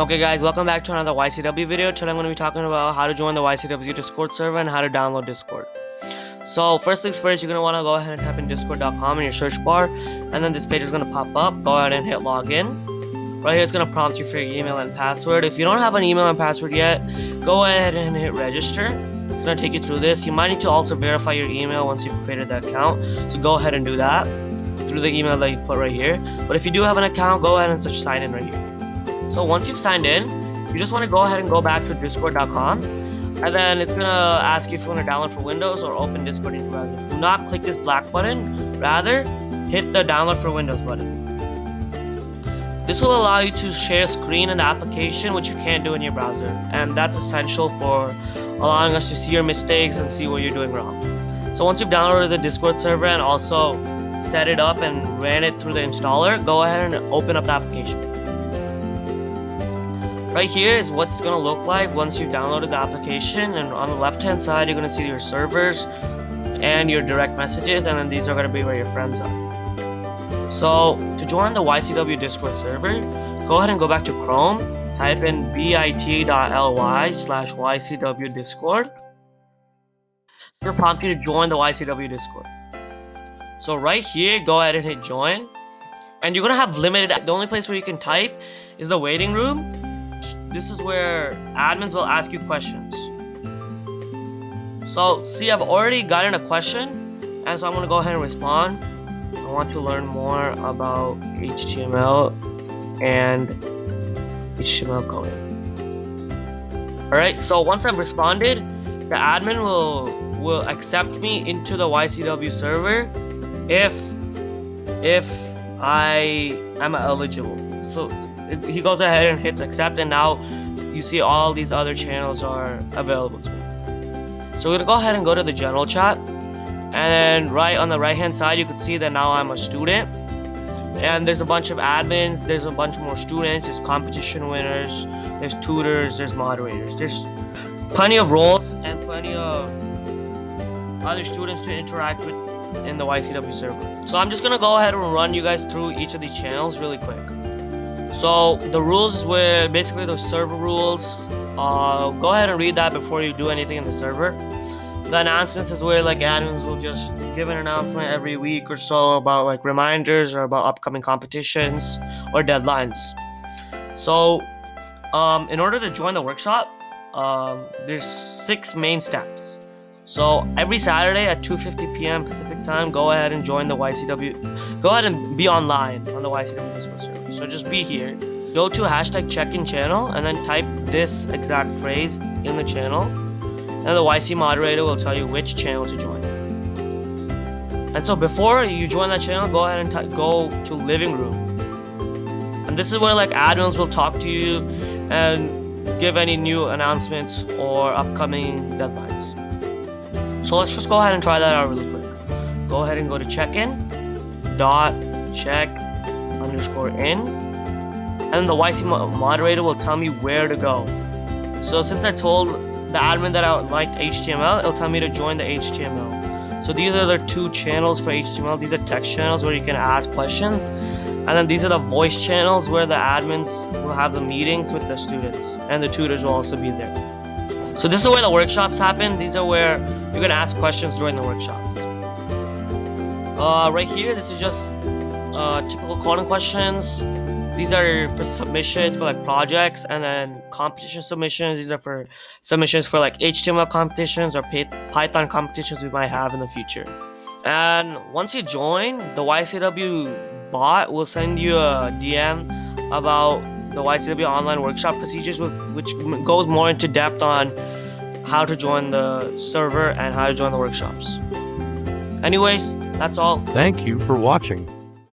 Okay guys, welcome back to another YCW video. Today I'm going to be talking about how to join the YCW Discord server and how to download Discord. So first things first, you're going to want to go ahead and type in discord.com in your search bar, and then this page is going to pop up. Go ahead and hit login. Right here it's going to prompt you for your email and password. If you don't have an email and password yet, go ahead and hit register. It's going to take you through this. You might need to also verify your email once you've created the account, so go ahead and do that through the email that you put right here. But if you do have an account, go ahead and sign in right here. So once you've signed in, you just want to go ahead and go back to discord.com, and then it's going to ask you if you want to download for Windows or open Discord in your browser. Do not click this black button, rather hit the download for Windows button. This will allow you to share screen in the application, which you can't do in your browser, and that's essential for allowing us to see your mistakes and see what you're doing wrong. So once you've downloaded the Discord server and also set it up and ran it through the installer, go ahead and open up the application. Right here is what it's going to look like once you've downloaded the application, and on the left hand side you're going to see your servers and your direct messages, and then these are going to be where your friends are. So to join the YCW Discord server, go ahead and go back to Chrome, type in bit.ly/YCW Discord. It's going to prompt you to join the YCW Discord. So right here, go ahead and hit join, and you're going to have limited, the only place where you can type is the waiting room. This is where admins will ask you questions. So see, I've already gotten a question, and so I'm going to go ahead and respond. I want to learn more about HTML and HTML coding. Alright, so once I've responded, the admin will accept me into the YCW server if I am eligible. So he goes ahead and hits accept, and now you see all these other channels are available to me. So we're gonna go ahead and go to the general chat, and right on the right hand side you can see that now I'm a student, and there's a bunch of admins, there's a bunch more students, there's competition winners, there's tutors, there's moderators, there's plenty of roles and plenty of other students to interact with in the YCW server. So I'm just gonna go ahead and run you guys through each of these channels really quick. So the rules is where basically the server rules. Go ahead and read that before you do anything in the server. The announcements is where like admins will just give an announcement every week or so about like reminders or about upcoming competitions or deadlines. So in order to join the workshop, there's 6 main steps. So every Saturday at 2:50 p.m. Pacific time, go ahead and join the YCW. Go ahead and be online on the YCW Discord server. So just be here. Go to #check-in channel and then type this exact phrase in the channel, and the YC moderator will tell you which channel to join. And so before you join that channel, go ahead and go to living room. And this is where like admins will talk to you and give any new announcements or upcoming deadlines. So let's just go ahead and try that out really quick. Go ahead and go to check-in.check_in, and the YC moderator will tell me where to go. So since I told the admin that I liked HTML, it'll tell me to join the HTML. So these are the 2 channels for HTML. These are text channels where you can ask questions, and then these are the voice channels where the admins will have the meetings with the students, and the tutors will also be there. So this is where the workshops happen. These are where you're gonna ask questions during the workshops. Right here, this is just typical coding questions. These are for submissions for like projects, and then competition submissions. These are for submissions for like HTML competitions or Python competitions we might have in the future. And once you join, the YCW bot will send you a DM about the YCW online workshop procedures, which goes more into depth on how to join the server and how to join the workshops. Anyways, that's all. Thank you for watching.